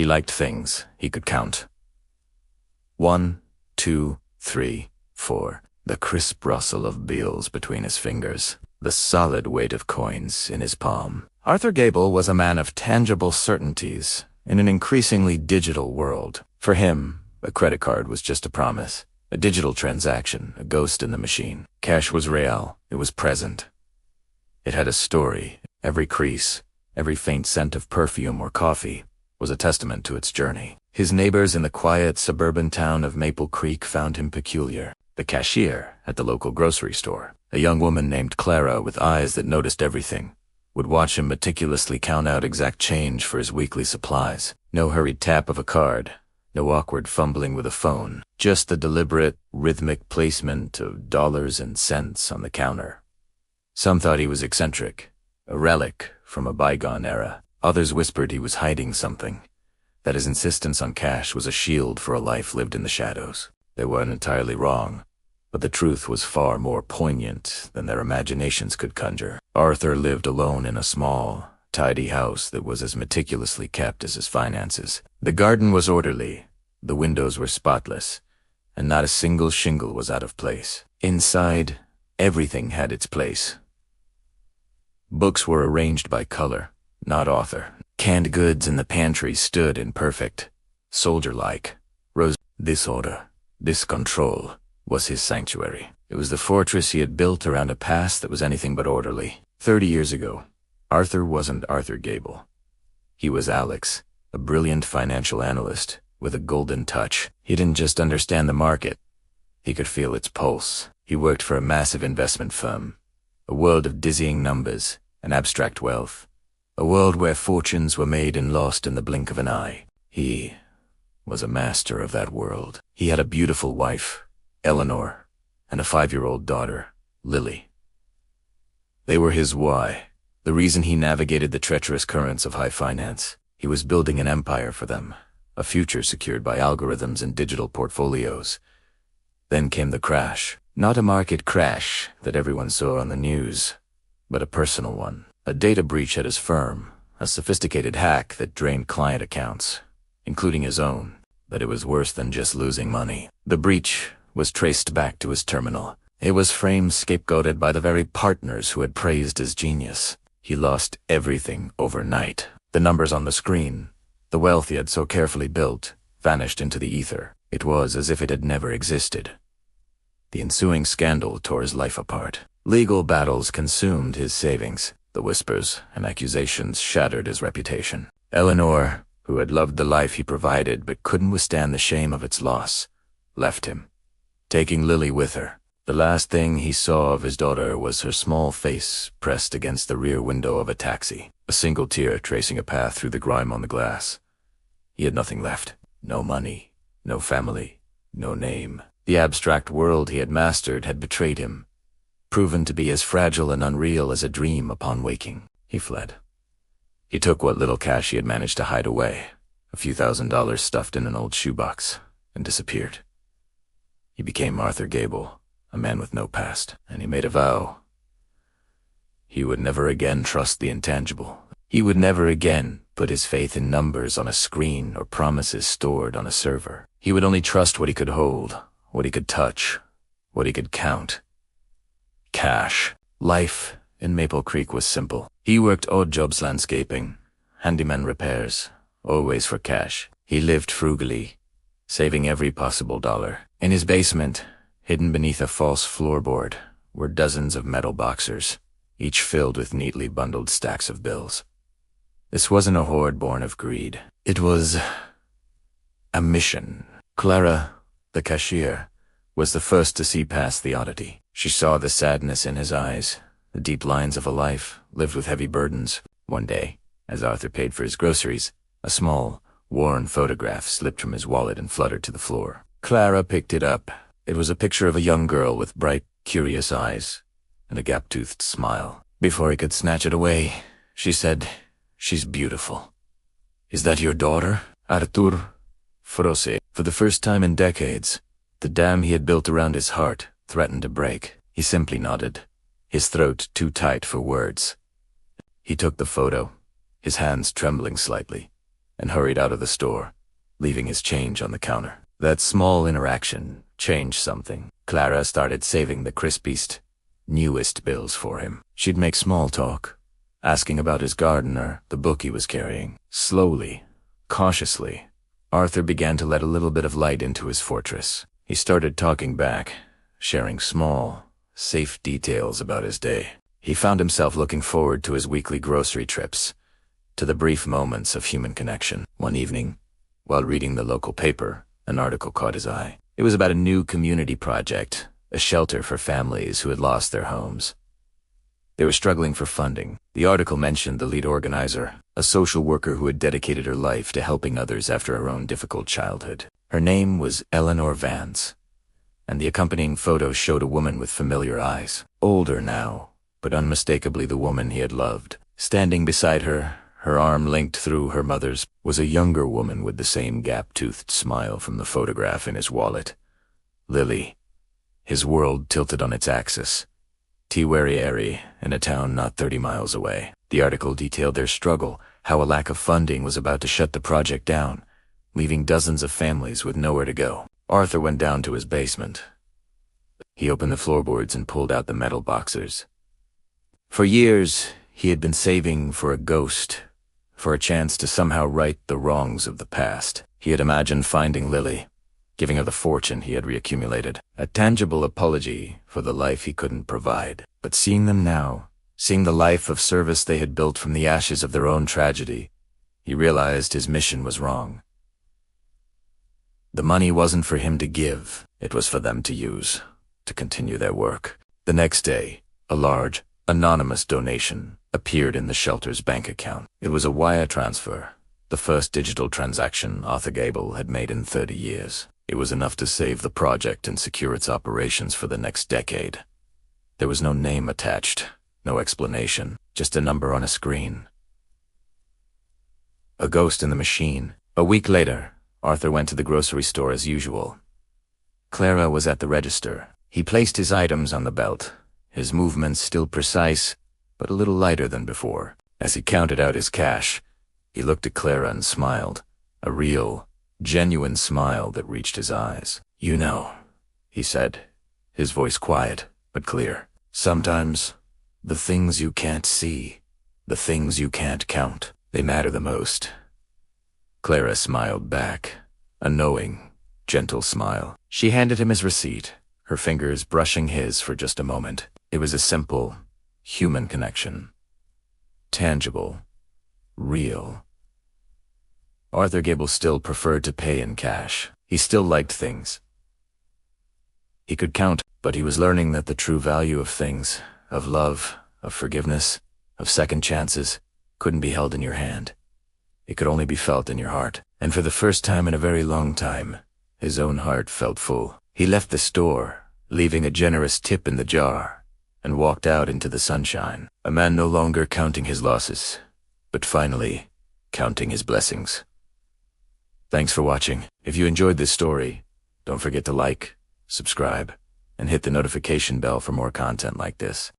He liked things he could count. 1, 2, 3, 4. The crisp rustle of bills between his fingers, the solid weight of coins in his palm. Arthur Gable was a man of tangible certainties in an increasingly digital world. For him, a credit card was just a promise, a digital transaction, a ghost in the machine. Cash was real, it was present. It had a story. Every crease, every faint scent of perfume or coffee was a testament to its journey. His neighbors in the quiet suburban town of Maple Creek found him peculiar. The cashier at the local grocery store, a young woman named Clara with eyes that noticed everything, would watch him meticulously count out exact change for his weekly supplies. No hurried tap of a card, no awkward fumbling with a phone, just the deliberate, rhythmic placement of dollars and cents on the counter. Some thought he was eccentric, a relic from a bygone era. Others whispered he was hiding something, that his insistence on cash was a shield for a life lived in the shadows. They weren't entirely wrong, but the truth was far more poignant than their imaginations could conjure. Arthur lived alone in a small, tidy house that was as meticulously kept as his finances. The garden was orderly, the windows were spotless, and not a single shingle was out of place. Inside, everything had its place. Books were arranged by color, not author. Canned goods in the pantry stood in perfect, soldier-like rows. Disorder, discontrol was his sanctuary. It was the fortress he had built around a past that was anything but orderly. 30 years ago, Arthur wasn't Arthur Gable. He was Alex, a brilliant financial analyst with a golden touch. He didn't just understand the market. He could feel its pulse. He worked for a massive investment firm, a world of dizzying numbers and abstract wealth, a world where fortunes were made and lost in the blink of an eye. He was a master of that world. He had a beautiful wife, Eleanor, and a 5-year-old daughter, Lily. They were his why, the reason he navigated the treacherous currents of high finance. He was building an empire for them, a future secured by algorithms and digital portfolios. Then came the crash. Not a market crash that everyone saw on the news, but a personal one. A data breach at his firm, a sophisticated hack that drained client accounts, including his own. But it was worse than just losing money. The breach was traced back to his terminal. It was framed, scapegoated by the very partners who had praised his genius. He lost everything overnight. The numbers on the screen, the wealth he had so carefully built, vanished into the ether. It was as if it had never existed. The ensuing scandal tore his life apart. Legal battles consumed his savings. The whispers and accusations shattered his reputation. Eleanor, who had loved the life he provided but couldn't withstand the shame of its loss, left him, taking Lily with her. The last thing he saw of his daughter was her small face pressed against the rear window of a taxi, a single tear tracing a path through the grime on the glass. He had nothing left. No money, no family, no name. The abstract world he had mastered had betrayed him, proven to be as fragile and unreal as a dream upon waking. He fled. He took what little cash he had managed to hide away, a few $1,000s stuffed in an old shoebox, and disappeared. He became Arthur Gable, a man with no past, and he made a vow. He would never again trust the intangible. He would never again put his faith in numbers on a screen or promises stored on a server. He would only trust what he could hold, what he could touch, what he could count. Cash. Life in Maple Creek was simple. He worked odd jobs, landscaping, handyman repairs, always for cash. He lived frugally, saving every possible dollar. In his basement, hidden beneath a false floorboard, were dozens of metal boxers, each filled with neatly bundled stacks of bills. This wasn't a hoard born of greed. It was a mission. Clara, the cashier, was the first to see past the oddity. She saw the sadness in his eyes, the deep lines of a life lived with heavy burdens. One day, as Arthur paid for his groceries, a small, worn photograph slipped from his wallet and fluttered to the floor. Clara picked it up. It was a picture of a young girl with bright, curious eyes and a gap-toothed smile. Before he could snatch it away, she said, "She's beautiful." "Is that your daughter?" Artur froze. For the first time in decades, the dam he had built around his heart threatened to break. He simply nodded, his throat too tight for words. He took the photo, his hands trembling slightly, and hurried out of the store, leaving his change on the counter. That small interaction changed something. Clara started saving the crispiest, newest bills for him. She'd make small talk, asking about his garden or the book he was carrying. Slowly, cautiously, Arthur began to let a little bit of light into his fortress. He started talking back, sharing small, safe details about his day. He found himself looking forward to his weekly grocery trips, to the brief moments of human connection. One evening, while reading the local paper, an article caught his eye. It was about a new community project, a shelter for families who had lost their homes. They were struggling for funding. The article mentioned the lead organizer, a social worker who had dedicated her life to helping others after her own difficult childhood. Her name was Eleanor Vance, and the accompanying photo showed a woman with familiar eyes. Older now, but unmistakably the woman he had loved. Standing beside her, her arm linked through her mother's, was a younger woman with the same gap-toothed smile from the photograph in his wallet. Lily. His world tilted on its axis. Tiwari in a town not 30 miles away. The article detailed their struggle, how a lack of funding was about to shut the project down, leaving dozens of families with nowhere to go. Arthur went down to his basement. He opened the floorboards and pulled out the metal boxers. For years, he had been saving for a ghost, for a chance to somehow right the wrongs of the past. He had imagined finding Lily, giving her the fortune he had reaccumulated, a tangible apology for the life he couldn't provide. But seeing them now, seeing the life of service they had built from the ashes of their own tragedy, he realized his mission was wrong. The money wasn't for him to give, it was for them to use, to continue their work. The next day, a large, anonymous donation appeared in the shelter's bank account. It was a wire transfer, the first digital transaction Arthur Gable had made in 30 years. It was enough to save the project and secure its operations for the next decade. There was no name attached, no explanation, just a number on a screen. A ghost in the machine. A week later, Arthur went to the grocery store as usual. Clara was at the register. He placed his items on the belt, his movements still precise, but a little lighter than before. As he counted out his cash, he looked at Clara and smiled, a real, genuine smile that reached his eyes. "You know," he said, his voice quiet but clear, "sometimes the things you can't see, the things you can't count, they matter the most." Clara smiled back, a knowing, gentle smile. She handed him his receipt, her fingers brushing his for just a moment. It was a simple, human connection. Tangible. Real. Arthur Gable still preferred to pay in cash. He still liked things. He could count, but he was learning that the true value of things, of love, of forgiveness, of second chances, couldn't be held in your hand. It could only be felt in your heart. And for the first time in a very long time, his own heart felt full. He left the store, leaving a generous tip in the jar, and walked out into the sunshine, a man no longer counting his losses, but finally counting his blessings. Thanks for watching. If you enjoyed this story, don't forget to like, subscribe, and hit the notification bell for more content like this.